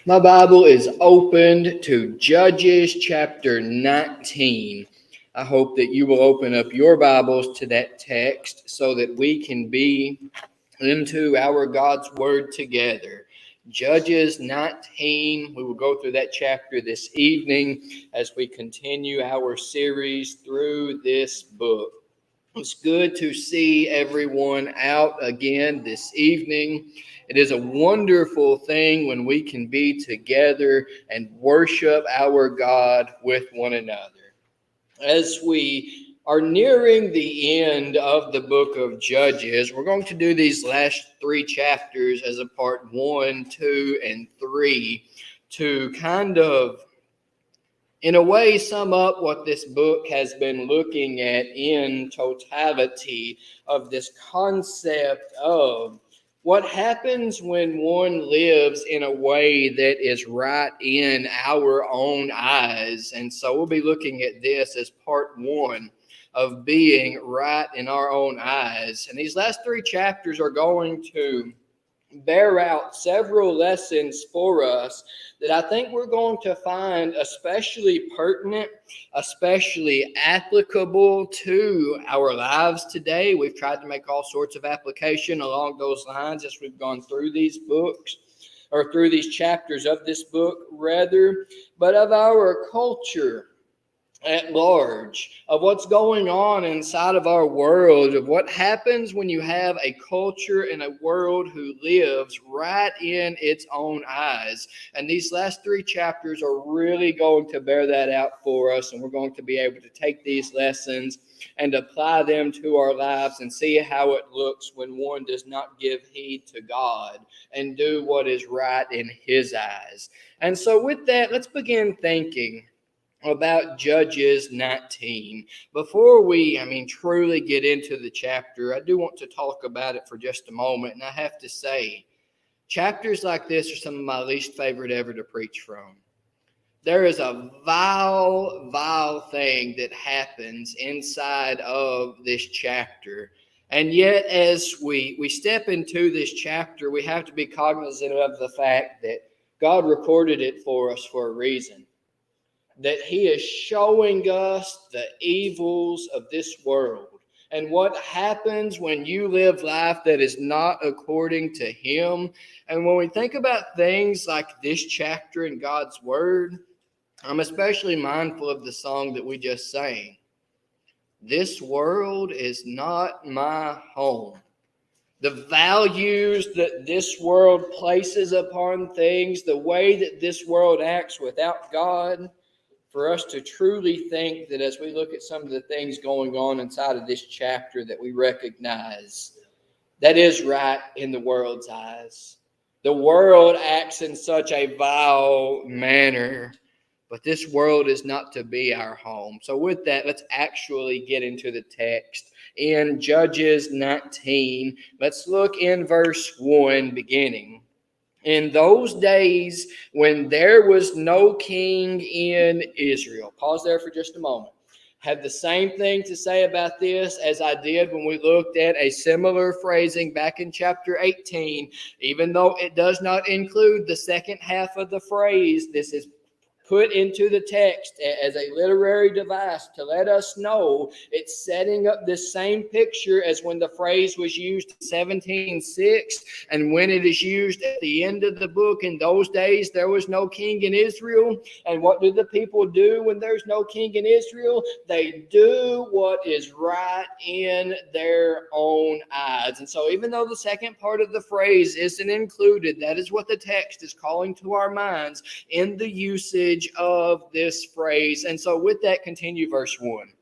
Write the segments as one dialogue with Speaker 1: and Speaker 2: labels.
Speaker 1: My Bible is opened to Judges chapter 19. I hope that you will open up your Bibles to that text so that we can be into our God's Word together. Judges 19. We will go through that chapter this evening as we continue our series through this book. It's good to see everyone out again this evening. It is a wonderful thing when we can be together and worship our God with one another. As we are nearing the end of the book of Judges, we're going to do these last three chapters as a part 1, 2, and 3 to kind of in a way, sum up what this book has been looking at in totality of this concept of what happens when one lives in a way that is right in our own eyes. And so we'll be looking at this as part 1 of being right in our own eyes. And these last 3 chapters are going to bear out several lessons for us that I think we're going to find especially pertinent, especially applicable to our lives today. We've tried to make all sorts of application along those lines as we've gone through these books, or through these chapters of this book, rather, but of our culture at large, of what's going on inside of our world, of what happens when you have a culture and a world who lives right in its own eyes. And these last 3 chapters are really going to bear that out for us, and we're going to be able to take these lessons and apply them to our lives and see how it looks when one does not give heed to God and do what is right in His eyes. And so with that, let's begin thinking about Judges 19. Before we, truly get into the chapter, I do want to talk about it for just a moment. And I have to say, chapters like this are some of my least favorite ever to preach from. There is a vile thing that happens inside of this chapter. And yet, as we step into this chapter, we have to be cognizant of the fact that God recorded it for us for a reason. That He is showing us the evils of this world and what happens when you live life that is not according to Him. And when we think about things like this chapter in God's Word, I'm especially mindful of the song that we just sang. This world is not my home. The values that this world places upon things, the way that this world acts without God, for us to truly think that as we look at some of the things going on inside of this chapter that we recognize that is right in the world's eyes. The world acts in such a vile manner, but this world is not to be our home. So with that, let's actually get into the text in Judges 19. Let's look in verse 1 beginning. In those days when there was no king in Israel. Pause there for just a moment. Have the same thing to say about this as I did when we looked at a similar phrasing back in chapter 18. Even though it does not include the second half of the phrase, this is put into the text as a literary device to let us know it's setting up this same picture as when the phrase was used in 17:6 and when it is used at the end of the book. In those days there was no king in Israel, and what do the people do when there's no king in Israel? They do what is right in their own eyes. And so even though the second part of the phrase isn't included, that is what the text is calling to our minds in the usage of this phrase. And so with that, continue verse 1.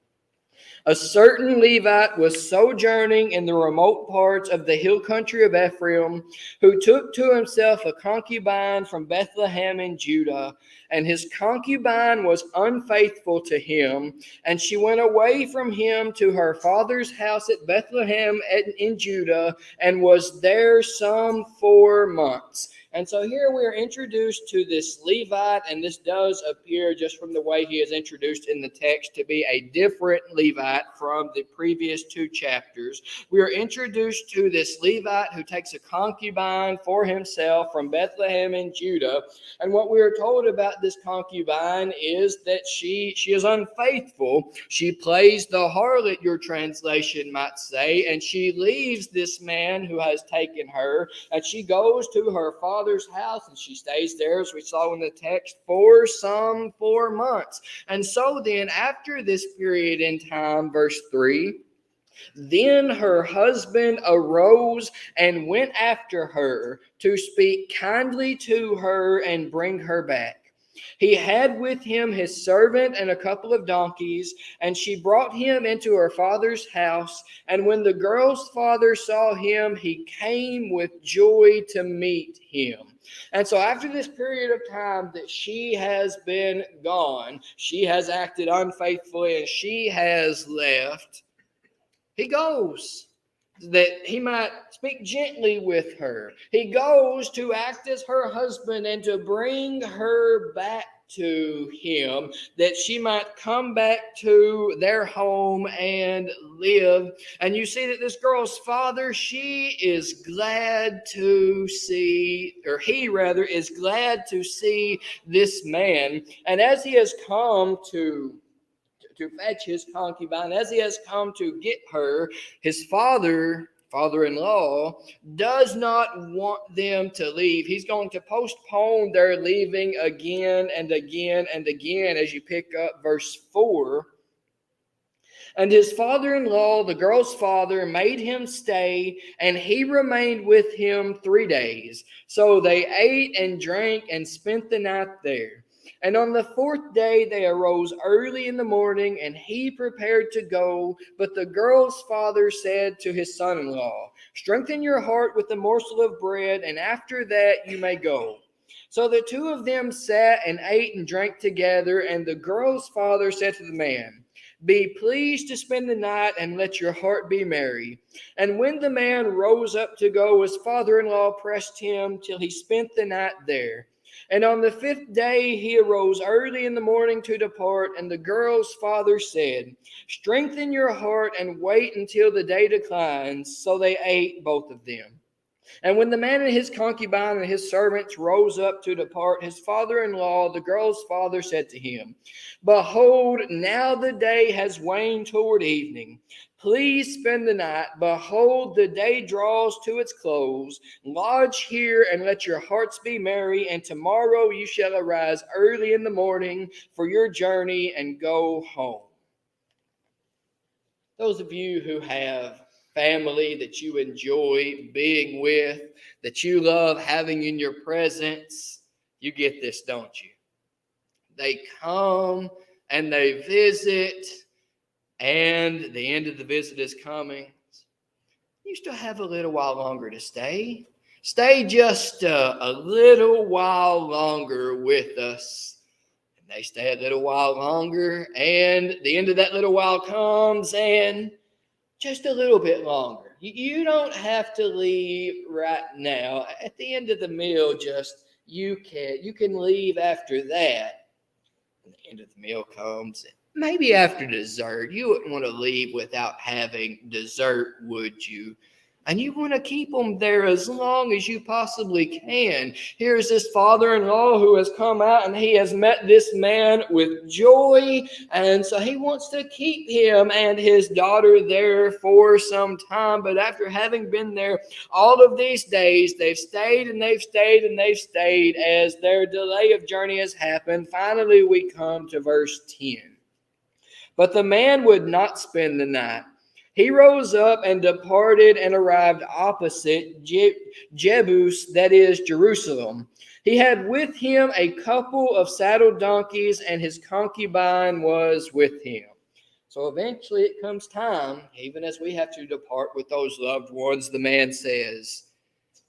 Speaker 1: A certain Levite was sojourning in the remote parts of the hill country of Ephraim, who took to himself a concubine from Bethlehem in Judah, and his concubine was unfaithful to him, and she went away from him to her father's house at Bethlehem in Judah, and was there some 4 months. And so here we are introduced to this Levite, and this does appear, just from the way he is introduced in the text, to be a different Levite from the previous two chapters. We are introduced to this Levite who takes a concubine for himself from Bethlehem in Judah. And what we are told about this concubine is that she is unfaithful. She plays the harlot, your translation might say, and she leaves this man who has taken her, and she goes to her father's house, and she stays there, as we saw in the text, for some 4 months. And so then, after this period in time, verse 3, then her husband arose and went after her to speak kindly to her and bring her back. He had with him his servant and a couple of donkeys, and she brought him into her father's house. And when the girl's father saw him, he came with joy to meet him. And so after this period of time that she has been gone, she has acted unfaithfully and she has left, he goes that he might speak gently with her. He goes to act as her husband and to bring her back to him, that she might come back to their home and live. And you see that this girl's father, she is glad to see, or he rather is glad to see this man. And as he has come to fetch his concubine, as he has come to get her, his father-in-law, does not want them to leave. He's going to postpone their leaving again and again and again, as you pick up verse 4. And his father-in-law, the girl's father, made him stay, and he remained with him 3 days. So they ate and drank and spent the night there. And on the 4th day they arose early in the morning, and he prepared to go. But the girl's father said to his son-in-law, "Strengthen your heart with a morsel of bread, and after that you may go." So the two of them sat and ate and drank together. And the girl's father said to the man, "Be pleased to spend the night, and let your heart be merry." And when the man rose up to go, his father-in-law pressed him till he spent the night there. And on the 5th day he arose early in the morning to depart. And the girl's father said, "Strengthen your heart and wait until the day declines." So they ate, both of them. And when the man and his concubine and his servants rose up to depart, his father-in-law, the girl's father, said to him, "Behold, now the day has waned toward evening. Please spend the night. Behold, the day draws to its close. Lodge here and let your hearts be merry, and tomorrow you shall arise early in the morning for your journey and go home." Those of you who have family that you enjoy being with, that you love having in your presence, you get this, don't you? They come and they visit, and the end of the visit is coming. You still have a little while longer to stay. Stay just a little while longer with us. And they stay a little while longer, and the end of that little while comes, and just a little bit longer. You don't have to leave right now. At the end of the meal, you can leave after that. And the end of the meal comes. Maybe after dessert. You wouldn't want to leave without having dessert, would you? And you want to keep them there as long as you possibly can. Here's this father-in-law who has come out, and he has met this man with joy. And so he wants to keep him and his daughter there for some time. But after having been there all of these days, they've stayed and they've stayed and they've stayed. As their delay of journey has happened, finally we come to verse 10. But the man would not spend the night. He rose up and departed and arrived opposite Jebus, that is, Jerusalem. He had with him a couple of saddled donkeys, and his concubine was with him. So eventually it comes time, even as we have to depart with those loved ones, the man says,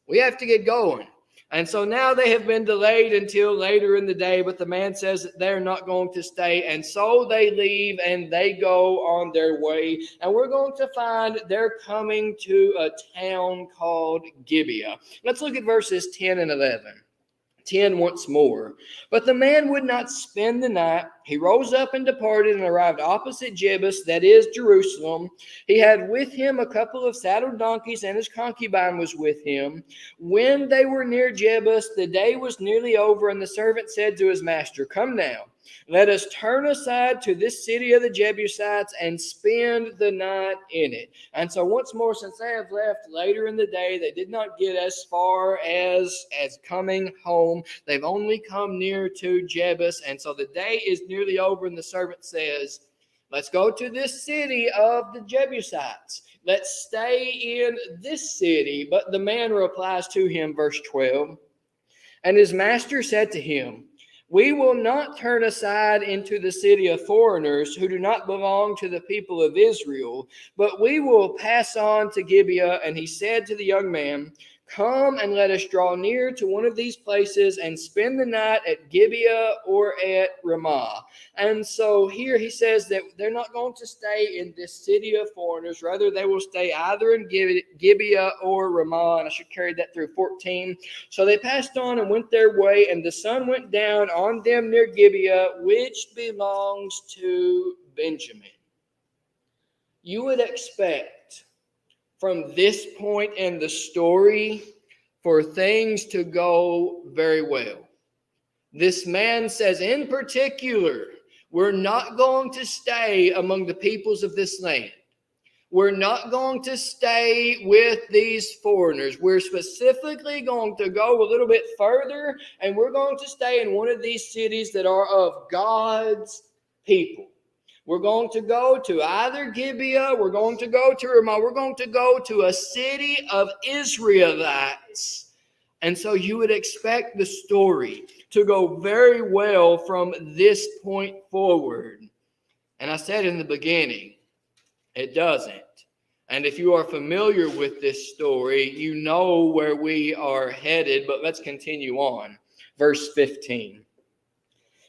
Speaker 1: we have to get going. And so now they have been delayed until later in the day, but the man says that they're not going to stay. And so they leave and they go on their way. And we're going to find they're coming to a town called Gibeah. Let's look at verses 10 and 11. 10 once more. But the man would not spend the night. He rose up and departed and arrived opposite Jebus, that is Jerusalem. He had with him a couple of saddled donkeys, and his concubine was with him. When they were near Jebus, the day was nearly over, and the servant said to his master, "Come now, let us turn aside to this city of the Jebusites and spend the night in it." And so once more, since they have left later in the day, they did not get as far as coming home. They've only come near to Jebus. And so the day is nearly over, and the servant says, "Let's go to this city of the Jebusites. Let's stay in this city." But the man replies to him, verse 12, "And his master said to him, We will not turn aside into the city of foreigners who do not belong to the people of Israel, but we will pass on to Gibeah." And he said to the young man, "Come and let us draw near to one of these places and spend the night at Gibeah or at Ramah." And so here he says that they're not going to stay in this city of foreigners. Rather, they will stay either in Gibeah or Ramah. And I should carry that through 14. So they passed on and went their way, and the sun went down on them near Gibeah, which belongs to Benjamin. You would expect from this point in the story for things to go very well. This man says, in particular, we're not going to stay among the peoples of this land. We're not going to stay with these foreigners. We're specifically going to go a little bit further, and we're going to stay in one of these cities that are of God's people. We're going to go to either Gibeah, we're going to go to Ramah, we're going to go to a city of Israelites. And so you would expect the story to go very well from this point forward. And I said in the beginning, it doesn't. And if you are familiar with this story, you know where we are headed, but let's continue on. Verse 15.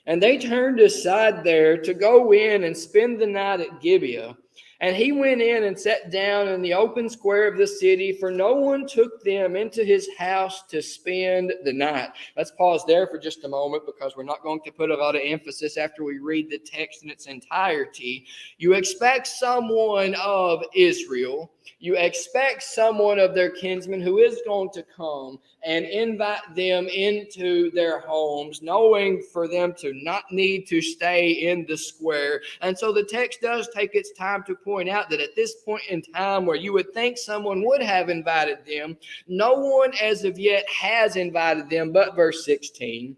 Speaker 1: "And they turned aside there to go in and spend the night at Gibeah. And he went in and sat down in the open square of the city, for no one took them into his house to spend the night." Let's pause there for just a moment, because we're not going to put a lot of emphasis after we read the text in its entirety. You expect someone of Israel, you expect someone of their kinsmen who is going to come and invite them into their homes, knowing for them to not need to stay in the square. And so the text does take its time to point out that at this point in time where you would think someone would have invited them, no one as of yet has invited them. But verse 16,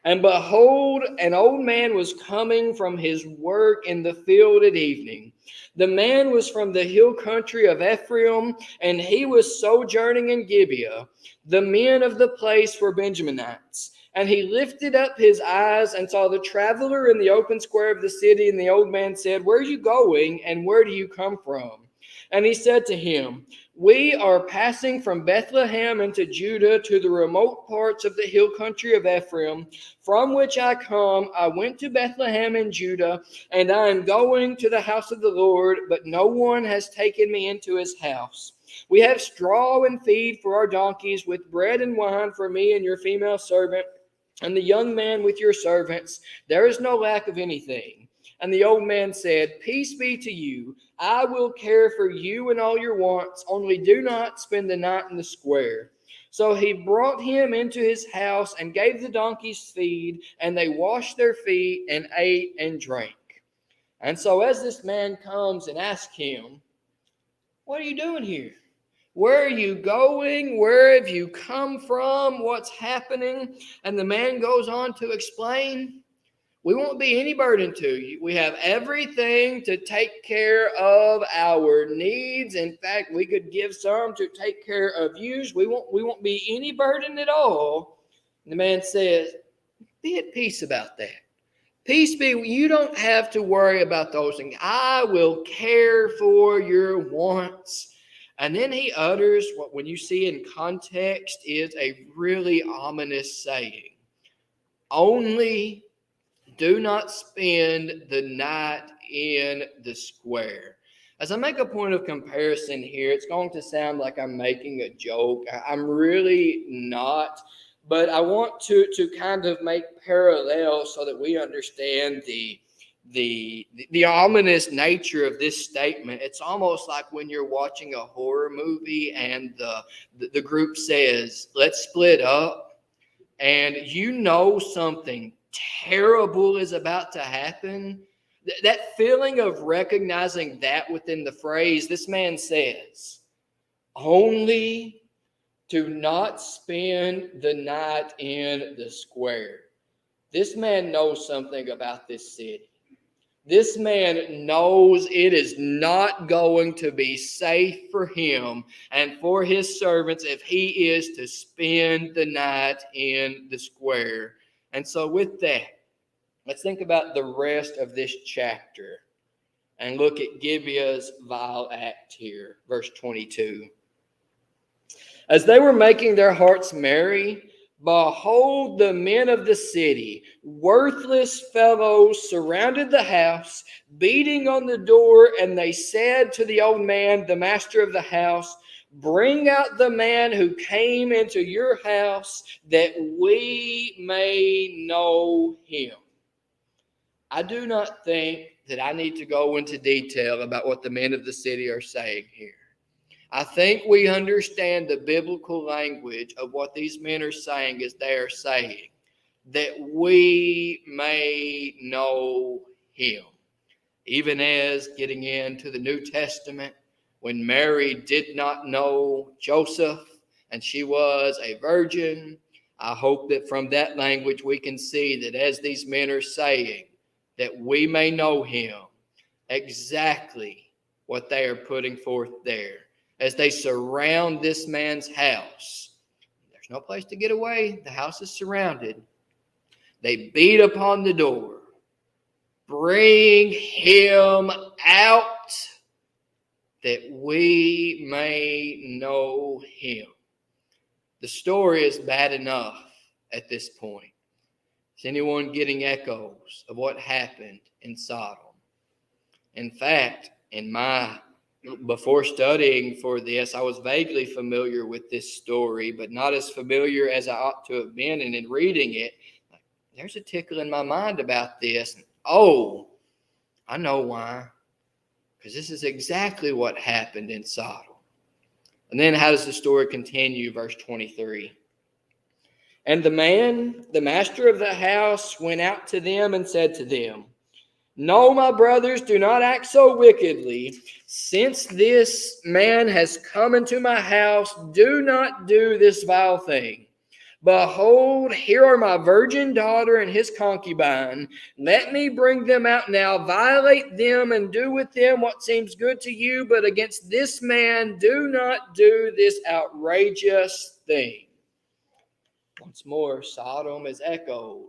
Speaker 1: "And behold, an old man was coming from his work in the field at evening. The man was from the hill country of Ephraim, and he was sojourning in Gibeah. The men of the place were Benjaminites. And he lifted up his eyes and saw the traveler in the open square of the city. And the old man said, 'Where are you going, and where do you come from?' And he said to him, 'We are passing from Bethlehem into Judah to the remote parts of the hill country of Ephraim, from which I come. I went to Bethlehem in Judah, and I am going to the house of the Lord, but no one has taken me into his house. We have straw and feed for our donkeys, with bread and wine for me and your female servant, and the young man with your servants. There is no lack of anything.' And the old man said, 'Peace be to you. I will care for you and all your wants, only do not spend the night in the square.' So he brought him into his house and gave the donkeys feed, and they washed their feet and ate and drank. And so as this man comes and asks him, 'What are you doing here? Where are you going? Where have you come from? What's happening?' And the man goes on to explain, 'We won't be any burden to you. We have everything to take care of our needs. In fact, we could give some to take care of you. We won't be any burden at all.' And the man says, 'Be at peace about that. Peace be, you don't have to worry about those things. I will care for your wants.' And then he utters what, when you see in context, is a really ominous saying. Only do not spend the night in the square. As I make a point of comparison here, it's going to sound like I'm making a joke. I'm really not. But I want to kind of make parallels so that we understand the ominous nature of this statement. It's almost like when you're watching a horror movie and the group says, let's split up, and you know something terrible is about to happen. That feeling of recognizing that within the phrase, this man says, only do not spend the night in the square. This man knows something about this city. This man knows it is not going to be safe for him and for his servants if he is to spend the night in the square. And so with that, let's think about the rest of this chapter and look at Gibeah's vile act here, verse 22. As they were making their hearts merry, behold, the men of the city, worthless fellows, surrounded the house, beating on the door, and they said to the old man, the master of the house, bring out the man who came into your house, that we may know him. I do not think that I need to go into detail about what the men of the city are saying here. I think we understand the biblical language of what these men are saying as they are saying, that we may know him. Even as getting into the New Testament, when Mary did not know Joseph and she was a virgin, I hope that from that language we can see that as these men are saying, that we may know him, exactly what they are putting forth there. As they surround this man's house, there's no place to get away. The house is surrounded. They beat upon the door. Bring him out that we may know him. The story is bad enough at this point. Is anyone getting echoes of what happened in Sodom? In fact, before studying for this, I was vaguely familiar with this story, but not as familiar as I ought to have been. And in reading it, there's a tickle in my mind about this. Oh, I know why. Because this is exactly what happened in Sodom. And then how does the story continue? Verse 23. And the man, the master of the house, went out to them and said to them, no, my brothers, do not act so wickedly. Since this man has come into my house, do not do this vile thing. Behold, here are my virgin daughter and his concubine. Let me bring them out now, violate them, and do with them what seems good to you. But against this man, do not do this outrageous thing. Once more, Sodom is echoed,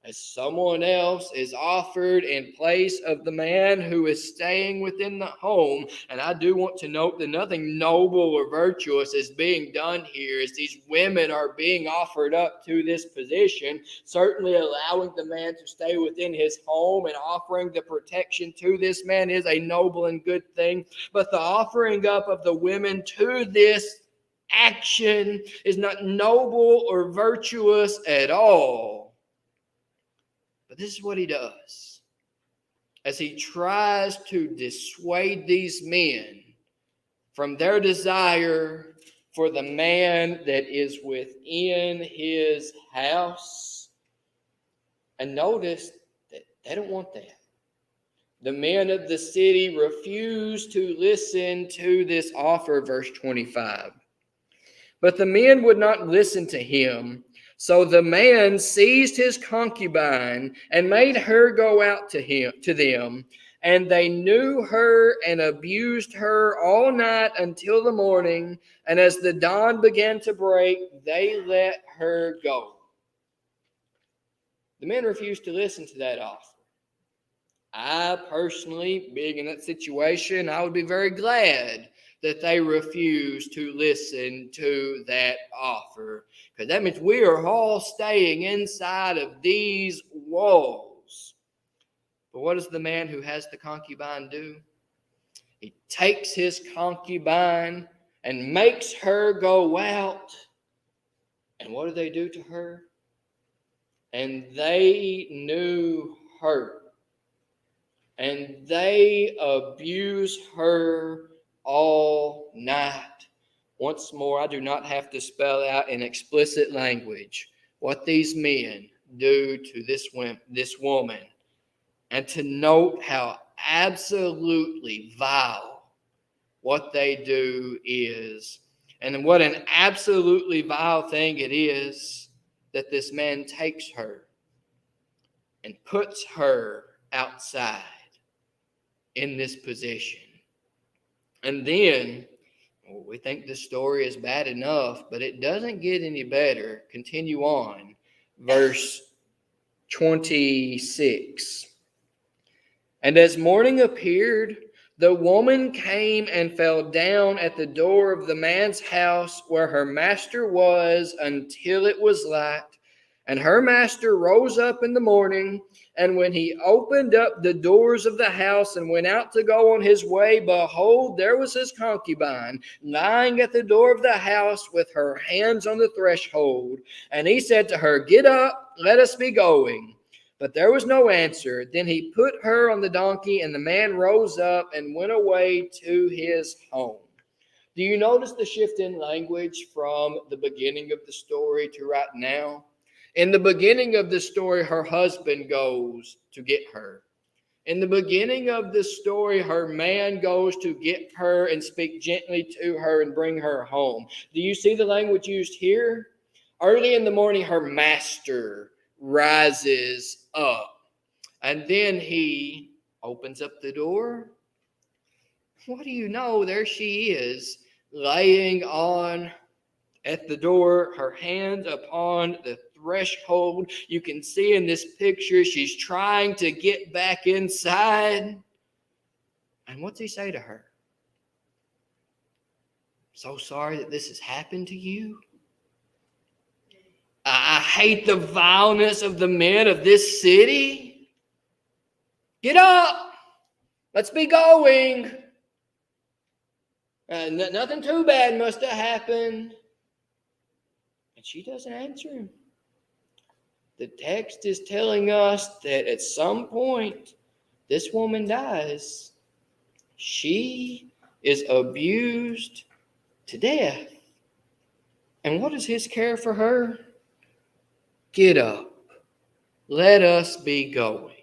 Speaker 1: as someone else is offered in place of the man who is staying within the home. And I do want to note that nothing noble or virtuous is being done here, as these women are being offered up to this position, certainly allowing the man to stay within his home and offering the protection to this man is a noble and good thing. But the offering up of the women to this action is not noble or virtuous at all. But this is what he does. As he tries to dissuade these men from their desire for the man that is within his house. And notice that they don't want that. The men of the city refuse to listen to this offer, verse 25. But the men would not listen to him. So the man seized his concubine and made her go out to them, and they knew her and abused her all night until the morning. And as the dawn began to break, they let her go. The men refused to listen to that offer. I personally, being in that situation, I would be very glad that they refuse to listen to that offer. Because that means we are all staying inside of these walls. But what does the man who has the concubine do? He takes his concubine and makes her go out. And what do they do to her? And they knew her. And they abuse her all night. Once more, I do not have to spell out in explicit language what these men do to this woman. And to note how absolutely vile what they do is. And what an absolutely vile thing it is that this man takes her and puts her outside in this position. And then, we think the story is bad enough, but it doesn't get any better. Continue on. Verse 26. And as morning appeared, the woman came and fell down at the door of the man's house where her master was until it was light. And her master rose up in the morning, and when he opened up the doors of the house and went out to go on his way, behold, there was his concubine lying at the door of the house with her hands on the threshold. And he said to her, "Get up, let us be going." But there was no answer. Then he put her on the donkey, and the man rose up and went away to his home. Do you notice the shift in language from the beginning of the story to right now? In the beginning of the story, her husband goes to get her. In the beginning of the story, her man goes to get her and speak gently to her and bring her home. Do you see the language used here? Early in the morning, her master rises up. And then he opens up the door. What do you know? There she is, laying on at the door, her hands upon the threshold. You can see in this picture, she's trying to get back inside. And what's he say to her? So sorry that this has happened to you. I hate the vileness of the men of this city. Get up. Let's be going. Nothing too bad must have happened. And she doesn't answer him. The text is telling us that at some point, this woman dies. She is abused to death. And what is his care for her? Get up. Let us be going.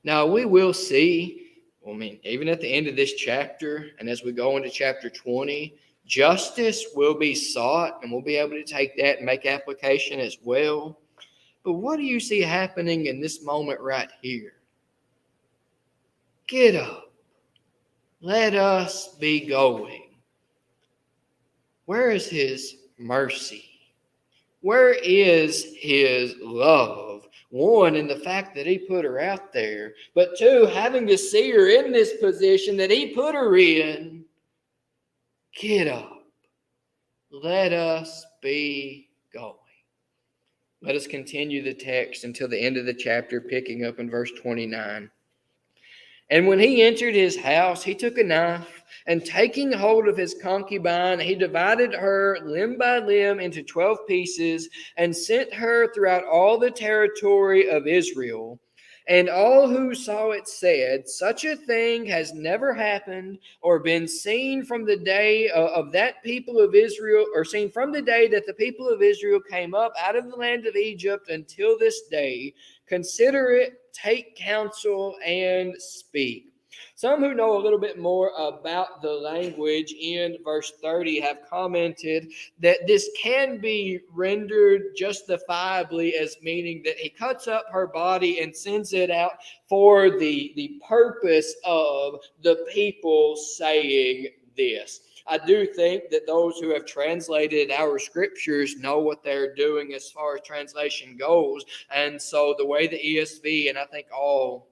Speaker 1: Now, we will see, even at the end of this chapter, and as we go into chapter 20, justice will be sought, and we'll be able to take that and make application as well. But what do you see happening in this moment right here? Get up. Let us be going. Where is his mercy? Where is his love? One, in the fact that he put her out there. But two, having to see her in this position that he put her in. Get up. Let us be going. Let us continue the text until the end of the chapter, picking up in verse 29. And when he entered his house, he took a knife, and taking hold of his concubine, he divided her limb by limb into 12 pieces, and sent her throughout all the territory of Israel. And all who saw it said, "Such a thing has never happened or been seen from the day of that people of Israel, or seen from the day that the people of Israel came up out of the land of Egypt until this day. Consider it, take counsel, and speak." Some who know a little bit more about the language in verse 30 have commented that this can be rendered justifiably as meaning that he cuts up her body and sends it out for the purpose of the people saying this. I do think that those who have translated our scriptures know what they're doing as far as translation goes. And so the way the ESV, and I think all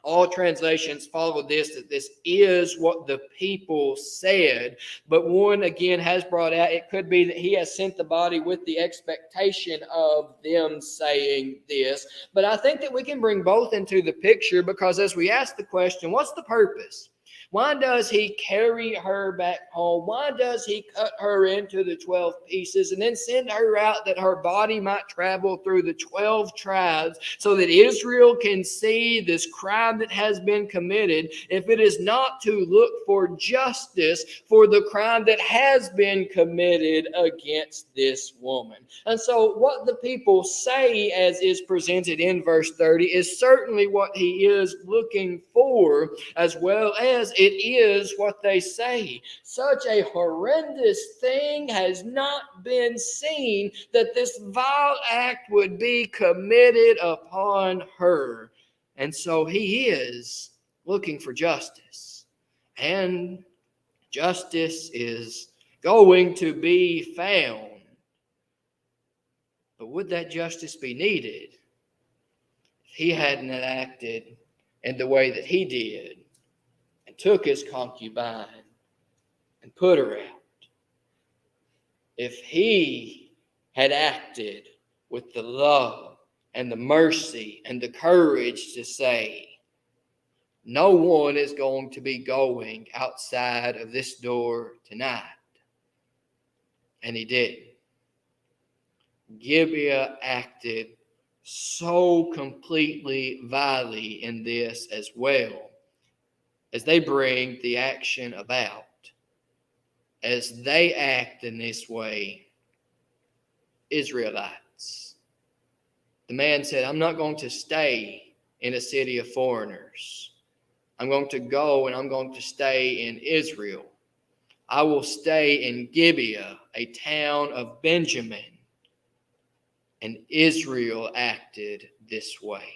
Speaker 1: All translations follow this, that this is what the people said. But one, again, has brought out, it could be that he has sent the body with the expectation of them saying this. But I think that we can bring both into the picture, because as we ask the question, what's the purpose? Why does he carry her back home? Why does he cut her into the 12 pieces and then send her out that her body might travel through the 12 tribes so that Israel can see this crime that has been committed, if it is not to look for justice for the crime that has been committed against this woman? And so what the people say, as is presented in verse 30, is certainly what he is looking for, as well as it is what they say. Such a horrendous thing has not been seen, that this vile act would be committed upon her. And so he is looking for justice. And justice is going to be found. But would that justice be needed if he hadn't acted in the way that he did, and took his concubine and put her out? If he had acted with the love and the mercy and the courage to say, no one is going to be going outside of this door tonight. And he did. Gibeah acted so completely vilely in this, as well as they bring the action about. As they act in this way, Israelites, the man said, I'm not going to stay in a city of foreigners. I'm going to go and I'm going to stay in Israel. I will stay in Gibeah, a town of Benjamin. And Israel acted this way.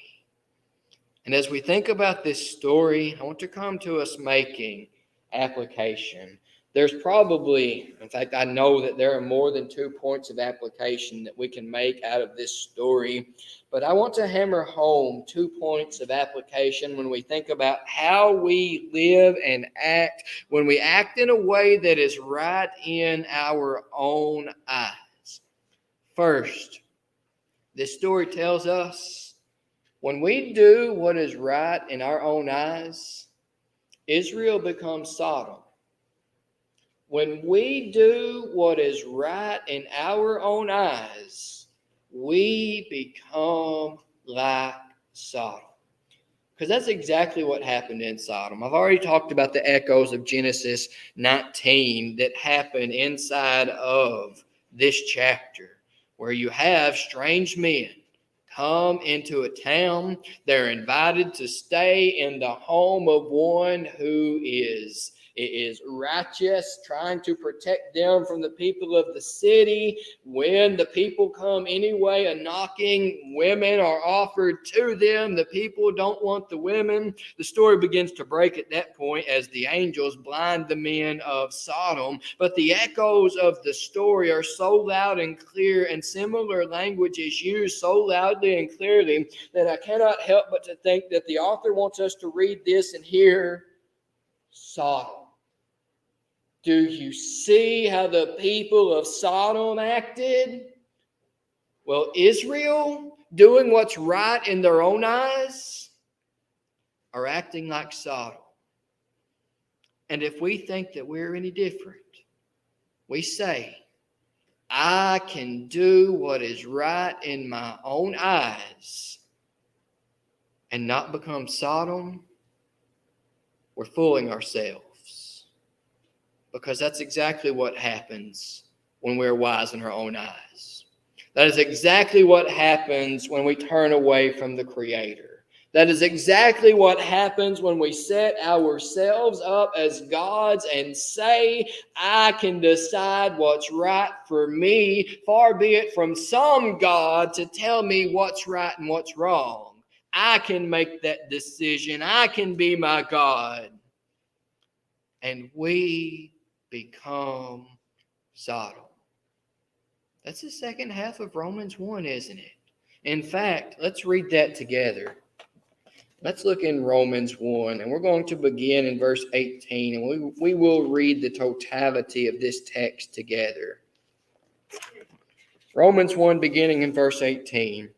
Speaker 1: And as we think about this story, I want to come to us making application. There's probably, in fact, I know that there are more than 2 points of application that we can make out of this story. But I want to hammer home 2 points of application when we think about how we live and act, when we act in a way that is right in our own eyes. First, this story tells us when we do what is right in our own eyes, Israel becomes Sodom. When we do what is right in our own eyes, we become like Sodom. Because that's exactly what happened in Sodom. I've already talked about the echoes of Genesis 19 that happen inside of this chapter, where you have strange men come into a town. They're invited to stay in the home of one who is righteous, trying to protect them from the people of the city. When the people come anyway, a knocking, women are offered to them. The people don't want the women. The story begins to break at that point as the angels blind the men of Sodom. But the echoes of the story are so loud and clear, and similar language is used so loudly and clearly, that I cannot help but to think that the author wants us to read this and hear Sodom. Do you see how the people of Sodom acted? Well, Israel, doing what's right in their own eyes, are acting like Sodom. And if we think that we're any different, we say, I can do what is right in my own eyes and not become Sodom, we're fooling ourselves. Because that's exactly what happens when we're wise in our own eyes. That is exactly what happens when we turn away from the Creator. That is exactly what happens when we set ourselves up as gods and say, I can decide what's right for me, far be it from some God to tell me what's right and what's wrong. I can make that decision. I can be my God. And we become Sodom. That's the second half of Romans 1, isn't it? In fact, let's read that together. Let's look in Romans 1, and we're going to begin in verse 18, and we will read the totality of this text together. Romans 1, beginning in verse 18.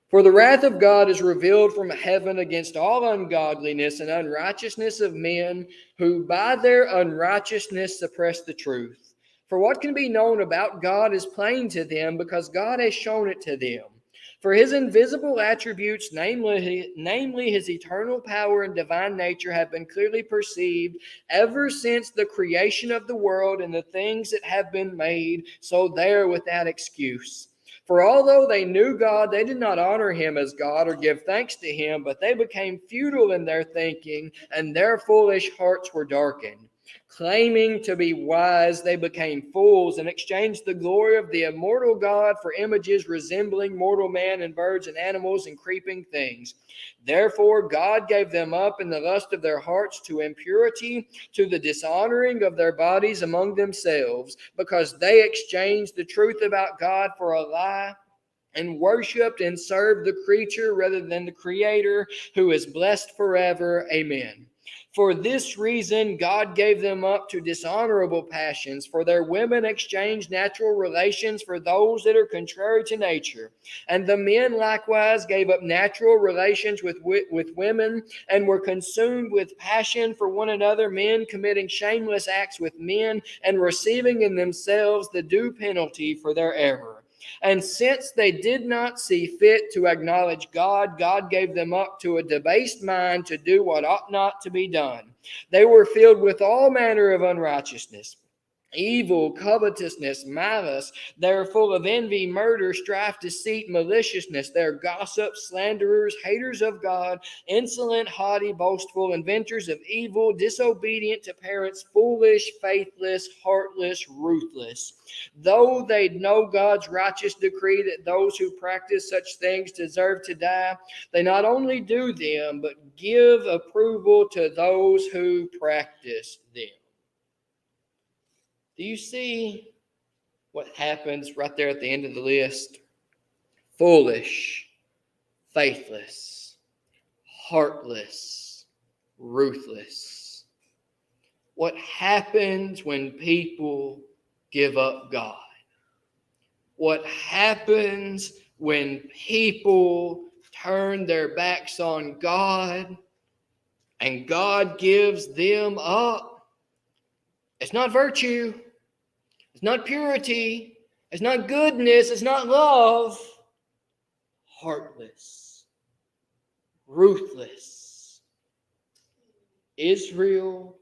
Speaker 1: For the wrath of God is revealed from heaven against all ungodliness and unrighteousness of men who by their unrighteousness suppress the truth. For what can be known about God is plain to them, because God has shown it to them. For his invisible attributes, namely his eternal power and divine nature, have been clearly perceived ever since the creation of the world and the things that have been made, so they are without excuse. For although they knew God, they did not honor him as God or give thanks to him, but they became futile in their thinking, and their foolish hearts were darkened. Claiming to be wise, they became fools and exchanged the glory of the immortal God for images resembling mortal man and birds and animals and creeping things. Therefore, God gave them up in the lust of their hearts to impurity, to the dishonoring of their bodies among themselves, because they exchanged the truth about God for a lie, and worshipped and served the creature rather than the Creator, who is blessed forever. Amen. For this reason, God gave them up to dishonorable passions, for their women exchanged natural relations for those that are contrary to nature. And the men likewise gave up natural relations with women, and were consumed with passion for one another, men committing shameless acts with men, and receiving in themselves the due penalty for their error. And since they did not see fit to acknowledge God, God gave them up to a debased mind to do what ought not to be done. They were filled with all manner of unrighteousness, evil, covetousness, malice. They are full of envy, murder, strife, deceit, maliciousness. They are gossips, slanderers, haters of God, insolent, haughty, boastful, inventors of evil, disobedient to parents, foolish, faithless, heartless, ruthless. Though they know God's righteous decree that those who practice such things deserve to die, they not only do them, but give approval to those who practice them. Do you see what happens right there at the end of the list? Foolish, faithless, heartless, ruthless. What happens when people give up God? What happens when people turn their backs on God and God gives them up? It's not virtue. It's not purity. It's not goodness. It's not love. Heartless. Ruthless. Israel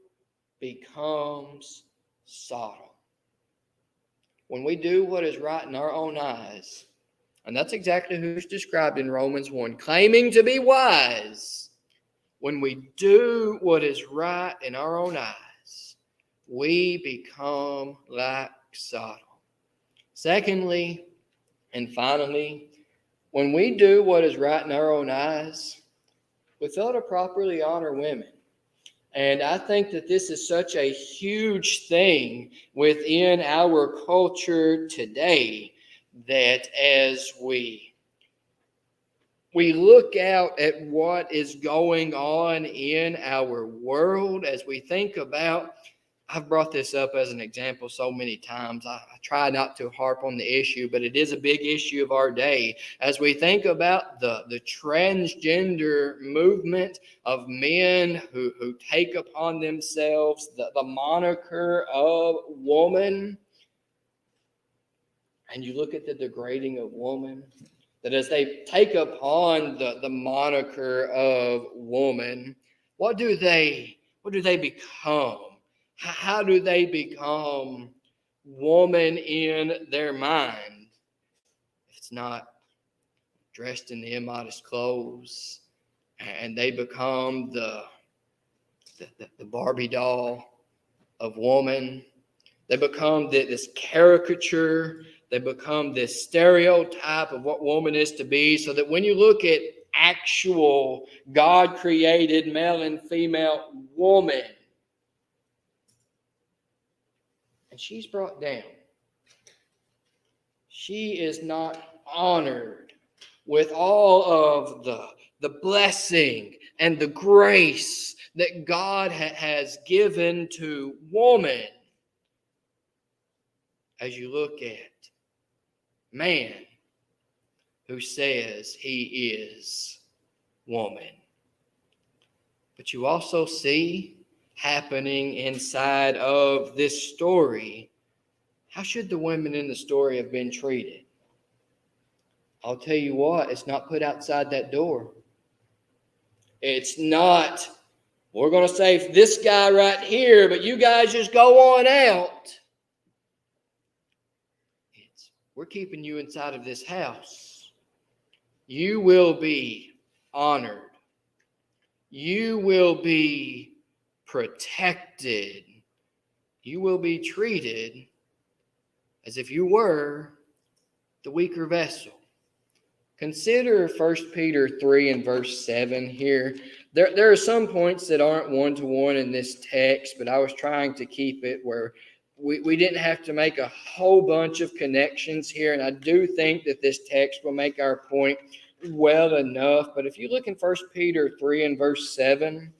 Speaker 1: becomes Sodom. When we do what is right in our own eyes, and that's exactly who's described in Romans 1, claiming to be wise, when we do what is right in our own eyes, we become like Sodom. Secondly, and finally, when we do what is right in our own eyes, we fail to properly honor women. And I think that this is such a huge thing within our culture today, that as we look out at what is going on in our world, as we think about, I've brought this up as an example so many times. I try not to harp on the issue, but it is a big issue of our day. As we think about the transgender movement of men who take upon themselves the moniker of woman, and you look at the degrading of woman, that as they take upon the moniker of woman, what do they become? How do they become woman in their mind? If it's not dressed in the immodest clothes, and they become the Barbie doll of woman. They become this caricature. They become this stereotype of what woman is to be, so that when you look at actual God-created male and female woman, and she's brought down, she is not honored with all of the the blessing and the grace that God has given to woman as you look at man who says he is woman. But you also see happening inside of this story, how should the women in the story have been treated? I'll tell you what, it's not put outside that door. It's not, we're going to save this guy right here, but you guys just go on out. It's, we're keeping you inside of this house. You will be honored. You will be protected. You will be treated as if you were the weaker vessel. Consider 1 Peter 3 and verse 7 here. There are some points that aren't one-to-one in this text, but I was trying to keep it where we didn't have to make a whole bunch of connections here, and I do think that this text will make our point well enough. But if you look in 1 Peter 3 and verse 7,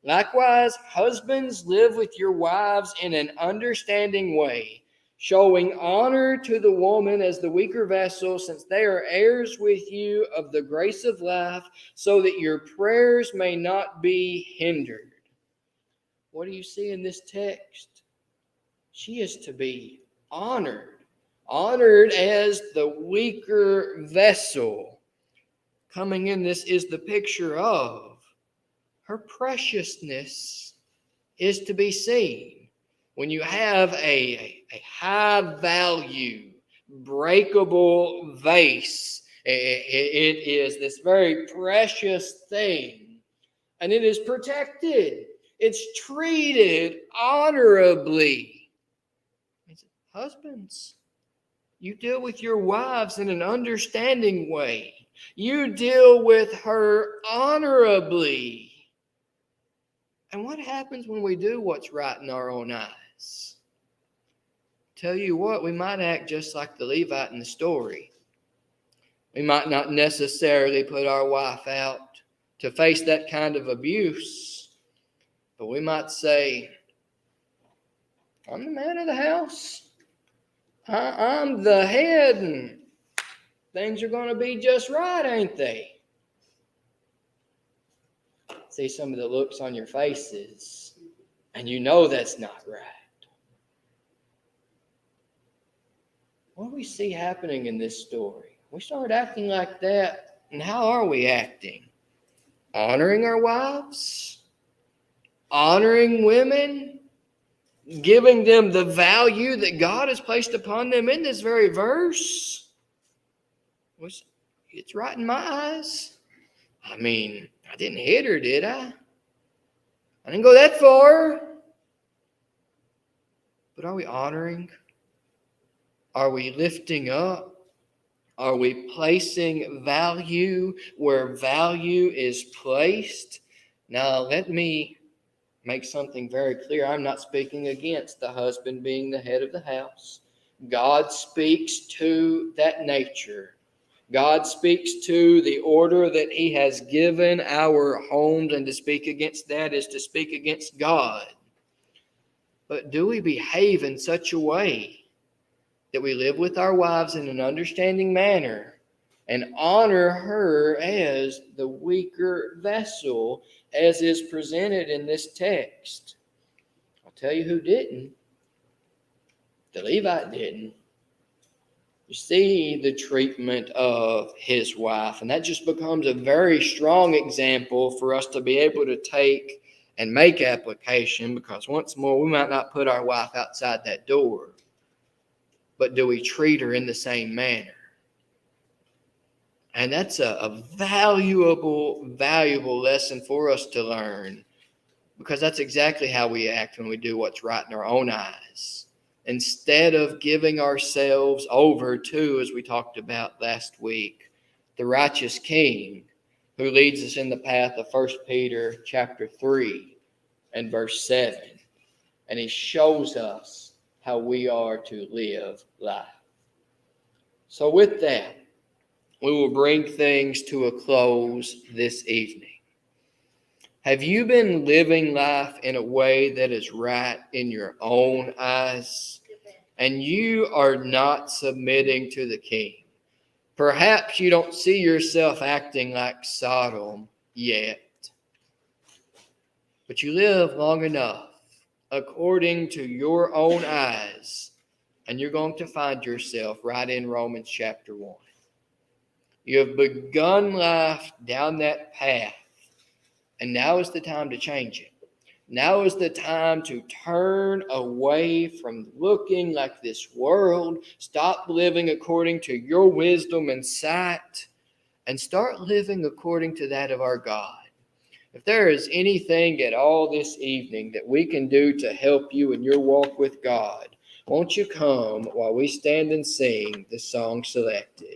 Speaker 1: likewise, husbands, live with your wives in an understanding way, showing honor to the woman as the weaker vessel, since they are heirs with you of the grace of life, so that your prayers may not be hindered. What do you see in this text? She is to be honored. Honored as the weaker vessel. Coming in, this is the picture of her preciousness is to be seen. When you have a high value, breakable vase, it is this very precious thing, and it is protected. It's treated honorably. Husbands, you deal with your wives in an understanding way. You deal with her honorably. And what happens when we do what's right in our own eyes? Tell you what, we might act just like the Levite in the story. We might not necessarily put our wife out to face that kind of abuse, but we might say, I'm the man of the house. I'm the head, and things are going to be just right, ain't they? See some of the looks on your faces, and you know that's not right. What do we see happening in this story? We start acting like that, and how are we acting? Honoring our wives? Honoring women? Giving them the value that God has placed upon them in this very verse? It's right in my eyes. I mean, I didn't hit her, did I? I didn't go that far. But are we honoring? Are we lifting up? Are we placing value where value is placed? Now, let me make something very clear. I'm not speaking against the husband being the head of the house. God speaks to that nature. God speaks to the order that He has given our homes, and to speak against that is to speak against God. But do we behave in such a way that we live with our wives in an understanding manner and honor her as the weaker vessel, as is presented in this text? I'll tell you who didn't. The Levite didn't. You see the treatment of his wife, and that just becomes a very strong example for us to be able to take and make application, because once more, we might not put our wife outside that door, but do we treat her in the same manner? And that's a valuable lesson for us to learn, because that's exactly how we act when we do what's right in our own eyes. Instead of giving ourselves over to, as we talked about last week, the righteous king who leads us in the path of 1 Peter chapter 3 and verse 7. And he shows us how we are to live life. So with that, we will bring things to a close this evening. Have you been living life in a way that is right in your own eyes? And you are not submitting to the King. Perhaps you don't see yourself acting like Sodom yet, but you live long enough according to your own eyes, and you're going to find yourself right in Romans chapter 1. You have begun life down that path, and now is the time to change it. Now is the time to turn away from looking like this world. Stop living according to your wisdom and sight, and start living according to that of our God. If there is anything at all this evening that we can do to help you in your walk with God, won't you come while we stand and sing the song selected?